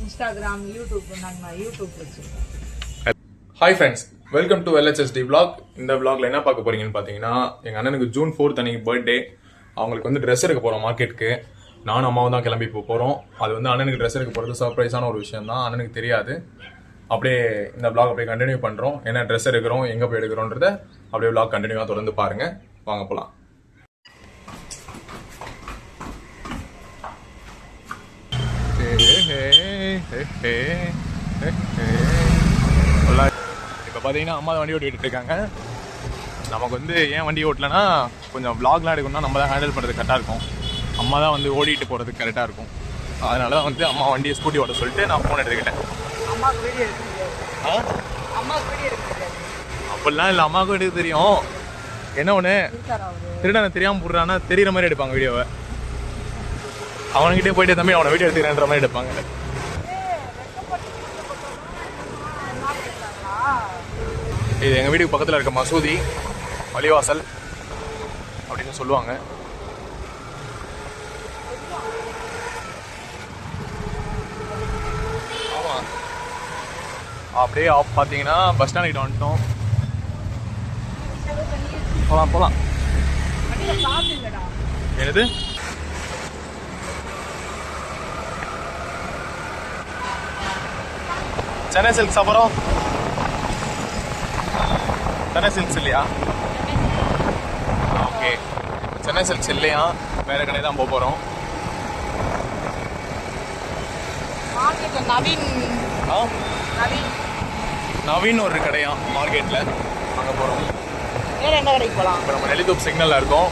Instagram, YouTube நாங்கள் YouTube வச்சுருக்கோம். Hi friends, welcome to LHSD vlog. இந்த vlogல என்ன பார்க்க போறீங்கன்னு பார்த்தீங்கன்னா, எங்கள் அண்ணனுக்கு ஜூன் 4 அன்னைக்கு பர்த்டே. அவங்களுக்கு வந்து ட்ரெஸ் எடுக்க போகிறோம் மார்க்கெட்டுக்கு. நானும் அம்மாவும் தான் கிளம்பி போகிறோம். அது வந்து அண்ணனுக்கு ட்ரெஸ் எடுக்க போகிறது சர்ப்ரைஸான ஒரு விஷயம் தான், அண்ணனுக்கு தெரியாது. அப்படியே இந்த vlog அப்படியே கண்டினியூ பண்ணுறோம். என்ன ட்ரெஸ் எடுக்கிறோம், எங்கே போய் எடுக்கிறோன்றத அப்படியே vlog கண்டினியூவாக தொடர்ந்து பாருங்கள். வாங்க போகலாம். இப்போ பார்த்தீங்கன்னா அம்மா தான் வண்டி ஓட்டிகிட்டு இருக்காங்க. நமக்கு வந்து ஏன் வண்டி ஓட்டலைன்னா, கொஞ்சம் vlogலாம் எடுக்கணும்னா நம்ம தான் ஹேண்டில் பண்ணுறது கரெக்டாக இருக்கும். அம்மா தான் வந்து ஓடிட்டு போகிறதுக்கு கரெக்டாக இருக்கும். அதனால தான் வந்து அம்மா வண்டியை ஸ்கூட்டி ஓட்ட சொல்லிட்டு நான் ஃபோன் எடுத்துக்கிட்டேன். அம்மாவுக்கு வீடியோ எடுக்க முடியாது. அம்மாவுக்கு வீடியோ எடுக்க முடியாது. அப்படிலாம் இல்லை, அம்மாவுக்கும் எடுக்க தெரியும். என்ன ஒன்று, திருடனை தெரியாமல் போடுறான்னா தெரிகிற மாதிரி எடுப்பாங்க வீடியோவை. அவன்கிட்டே போயிட்டு தம்பி அவனை வீடியோ எடுத்துக்கிறேன்ற மாதிரி எடுப்பாங்க. இது எங்கள் வீட்டுக்கு பக்கத்தில் இருக்க மசூதி, பள்ளிவாசல் அப்படின்னு சொல்லுவாங்க. ஆமாம், அப்படியே ஆஃப் பார்த்தீங்கன்னா பஸ் ஸ்டாண்ட் கிட்ட வந்துட்டோம். போகலாம் போகலாம். என்னது சென்னை சில்க்ஸ்? அப்புறம் சென்னை சில்க்ஸ் இல்லையா? ஓகே, சென்னை சில்க்ஸ் இல்லையா, வேறு கடை தான் போக போகிறோம். நவீன் ஒரு கடையா மார்க்கெட்டில், அங்கே போகிறோம். வேறு என்ன கடைக்கு போகலாம்? இப்போ நம்ம நெல்லித்தோப்பு சிக்னலில் இருக்கோம்.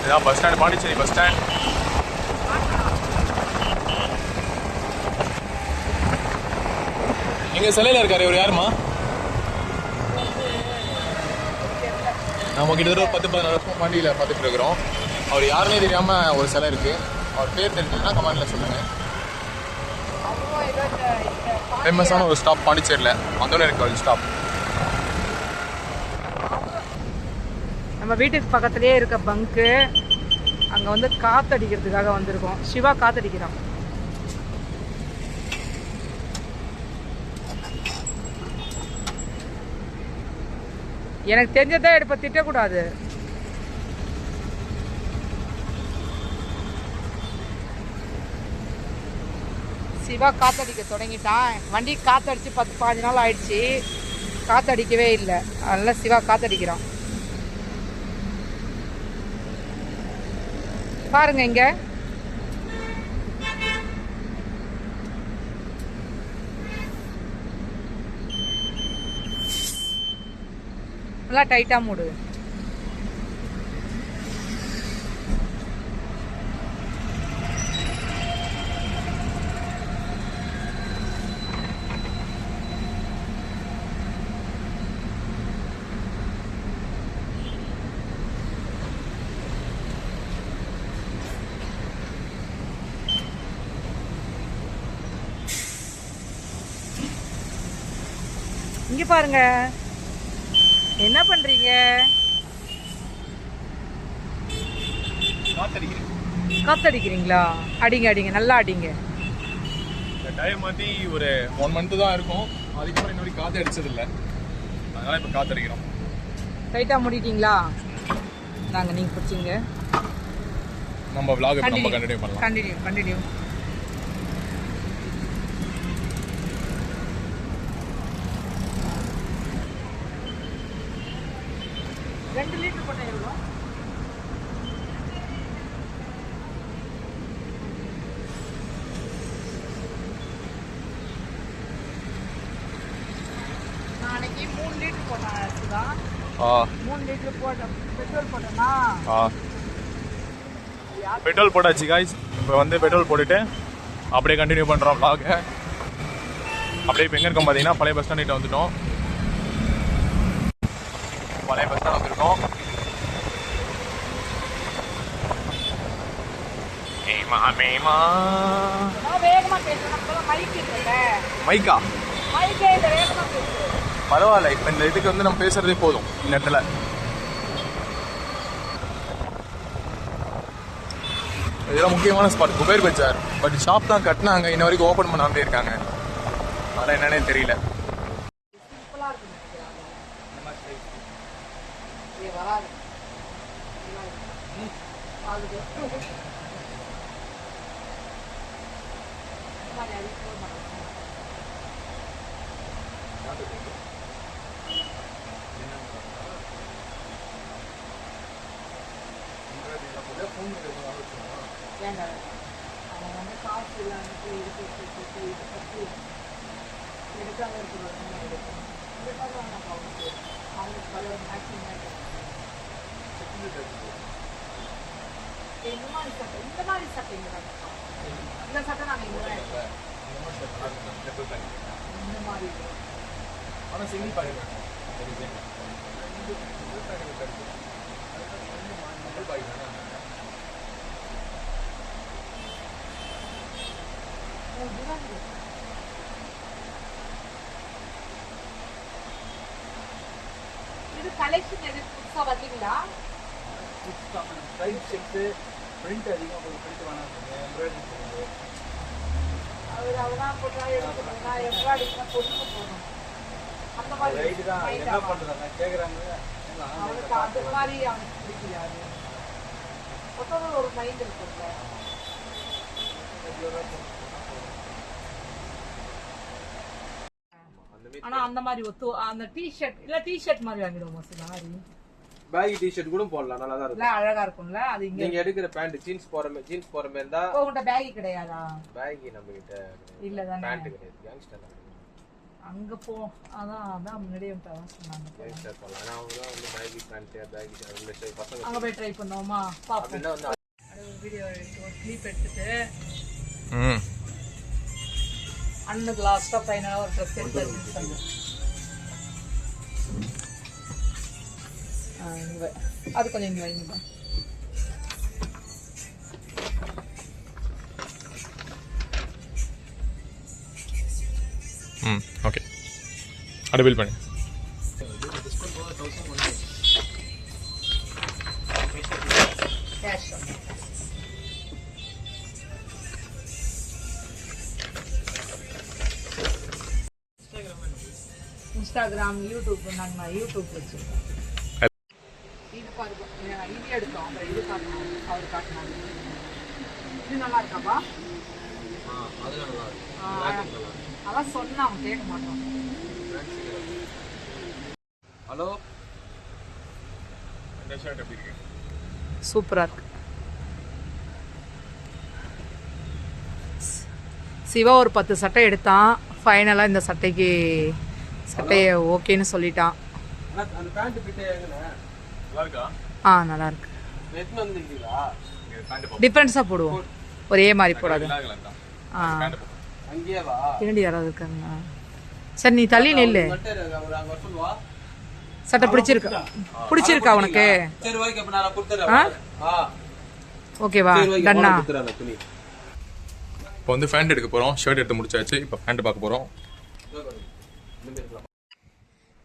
இதான் bus stand, Pondicherry bus stand. இங்கே சிலையில் இருக்காரு இவர், யாருமா? நம்ம கிட்டத்தட்ட 10-14 வருஷம் வண்டியில் பார்த்துட்டு இருக்கிறோம். அவர் யாருன்னே தெரியாமல் ஒரு சிலை இருக்குது. அவர் பேர் தெரிஞ்சதுன்னா கமெண்டில் சொல்லுங்கள். ஃபேமஸான ஒரு ஸ்டாப் பாண்டிச்சேரியில், மந்தோல இருக்க ஒரு ஸ்டாப். நம்ம வீட்டுக்கு பக்கத்துலேயே இருக்க பங்க்கு, அங்கே வந்து காற்றடிக்கிறதுக்காக வந்திருக்கோம். சிவா காற்றடிக்கிறான். எனக்கு தெரிஞ்சதான் எடுப்ப, திட்டக்கூடாது. சிவா காற்றடிக்க தொடங்கிட்டான். வண்டி காற்றடிச்சு 10-15 நாள் ஆயிடுச்சு, காற்றடிக்கவே இல்லை. அதனால சிவா காற்றடிக்கிறான். பாருங்க இங்க நல்லா டைட்டா மூடு. இங்க பாருங்க, என்ன பண்றீங்க? காத்தடிக்கிறீங்களா? அடிங்க அடிங்க, நல்லா அடிங்க. இந்த டைம் மாற்றி ஒரு 1 month தான் இருக்கும். அதுக்கப்புறம் இன்னொரு காற்று அடிச்சதில்லை, அதனால இப்போ காத்தடிக்கிறோம். டைட்டா மூடிட்டீங்களா? நாங்கள் நீங்கள் பிடிச்சிங்க. நம்ம vlog நம்ம கண்டினியூ பண்ணலாம். கண்டினியூ. ரெண்டு லிட்டர் போட்டால் எவ்வளோ? நாளைக்கு 3 லிட்டர் போட்டேன். 3 லிட்டர் போட்டேன். பெட்ரோல் போட்டேன்னா பெட்ரோல் போட்டாச்சு காய்ஸ். இப்போ வந்து பெட்ரோல் போட்டுட்டு அப்படியே கண்டினியூ பண்ணுறோம் vlog. அப்படியே இப்போ எங்கே இருக்கோம் பார்த்தீங்கன்னா, பழைய பஸ் ஸ்டாண்ட் கிட்ட வந்துட்டோம். பழைய பஸ் ஸ்டாண்ட் வந்துருக்கோம். வேகமா பேசுறேன். மைக் இல்ல. மைக்கா? மைக்கே இல்ல, வேகமா பேசு. பரவாயில்ல, இப்போ இந்த இதுக்கு வந்து நம்ம பேசுறதே போதும் இந்த இடத்துல. இதெல்லாம் முக்கியமான spot, Kuber Bazaar. But shop தான் கட்டினாங்க, இன்ன வரைக்கும் ஓப்பன் பண்ணாமலே இருக்காங்க. அதெல்லாம் என்னன்னே தெரியல. அவன் வந்து காசு இல்லாமல் எடுக்காம இருக்கிறது அவங்களுக்கு பல மேக்ஸிமம் இந்த மாதிரி சட்டை இந்த சட்டை நாங்கள் இங்கே தான் எடுப்போம். இந்த மாதிரி ஆனால் சிங்கிள் பாக்கெட் இது கலெக்ஷன் எது புதுசாக பார்த்தீங்களா? டைப் செட்டு பிரிண்ட் அதிகமாக உங்களுக்கு பிரிண்ட் வேணாம், எம்ப்ராய்டரி போடுறது. அதெல்லாம் போட்டா எடுத்துக்கணும்னா எம்ப்ராய்டரினா பொண்ணுக்கு போடணும். அந்த மாதிரி ரைட்டு தான், என்ன பண்ணுறாங்க கேட்குறாங்க. அவனுக்கு அந்த மாதிரி அவனுக்கு பிடிக்காது. ஒருத்தவங்க ஒரு மைண்ட் இருக்குல்ல. ஆனா அந்த மாதிரி அந்த டிஷர்ட் இல்ல டிஷர்ட் மாதிரி வாங்கிடுவோம் சாரி. பேகி டிஷர்ட் கூட போடலாம், நல்லா தான் இருக்கும். இல்ல அழகா இருக்கும்ல. அது இங்க நீங்க எடுக்கிற பேண்ட் ஜீன்ஸ் போற மாதிரி இருந்தா உங்ககிட்ட பேகி கிடையாதா? பேகி நம்ம கிட்ட இல்ல தானே. பேண்ட் கிடையாது, கேங்ஸ்டர் அங்க போ. அதான் முன்னாடியே சொன்னாங்க கேங்ஸ்டர் போடலாம். ஆனா அவங்க தான் வந்து பேகி பேண்ட் பேகி அந்த பசங்க அங்க போய் ட்ரை பண்ணுவோமா பாப்போம். அப்படின்னா வந்து வீடியோ ஒரு கிளிப் எடுத்துட்டு அண்ணனுக்கு லாஸ்டா ஃபைனலா ஒரு ட்ரெஸ் எடுத்து அது கொஞ்சம் இங்க வைங்க. ஓகே, அதை பில் பண்ணு. கேஷ் இன்ஸ்டாகிராம் யூடியூப் நாங்கள் யூடியூப் வச்சுருக்கோம். இது பாருங்க, இது எடுத்தோம், அப்புறம் இது காட்டினோம், அவர் காட்டினாங்க. இது நல்லா இருக்காப்பா? அதான் சொன்னா அவன் கேட்க மாட்டான். ஹலோ, இந்த ஷர்ட் எப்படி இருக்கு? சூப்பராக இருக்கு. சிவா ஒரு 10 சட்டை எடுத்தான். ஃபைனலாக இந்த சட்டையை ஓகேன்னு சொல்லிட்டான். அந்த பேண்ட் பிட் எங்கண்ணே நல்லா இருக்கா? நல்லா இருக்கு. எத்தனை வந்துருக்கீங்களா? டிஃப்ரென்ஸாக போடுவோம், ஒரே மாதிரி போடாது. அங்கேயே வா, பின்னாடி யாராவது இருக்காங்க. சரி நீ தள்ளி நில்லு. அங்க சொல்லுவா. சட்டை பிடிச்சிருக்கா உனக்கு? சரி ஓகே, அப்ப நான் கொடுத்துறேன். ஓகேவா டன்னா? துணி இப்போ வந்து பேண்ட் எடுக்க போகிறோம். ஷர்ட் எடுத்து முடிச்சாச்சு, இப்போ பேண்ட் பார்க்க போகிறோம்.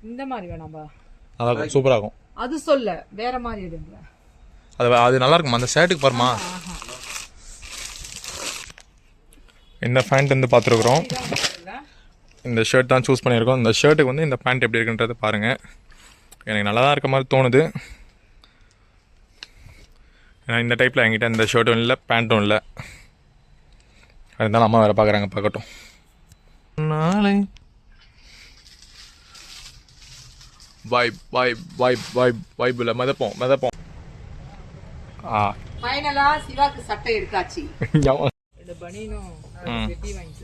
இந்த மாதிரி வேணாம்பா, நல்லா இருக்கும், சூப்பராக இருக்கும். அது சொல்ல வேற மாதிரி எடுங்க. அது நல்லா இருக்குமா? அந்த ஷர்ட்டுக்கு பாருமா. இந்த பேண்ட் வந்து பார்த்துருக்குறோம். இந்த ஷர்ட் தான் சூஸ் பண்ணியிருக்கோம். இந்த ஷர்ட்டுக்கு வந்து இந்த பேண்ட் எப்படி இருக்குன்றது பாருங்கள். எனக்கு நல்லா தான் இருக்க மாதிரி தோணுது. ஏன்னா இந்த டைப்பில் என்கிட்ட இந்த ஷர்ட்டும் இல்லை, பேண்ட்டும் இல்லை. அதுதான் அம்மா வேறு பார்க்குறாங்க, பார்க்கட்டும். நாளை வைபில் மிதப்போம். ஃபைனலா சிவாக்கு சட்டை எடுத்தாச்சு. பனியனும் வெட்டி வாங்கிக்க.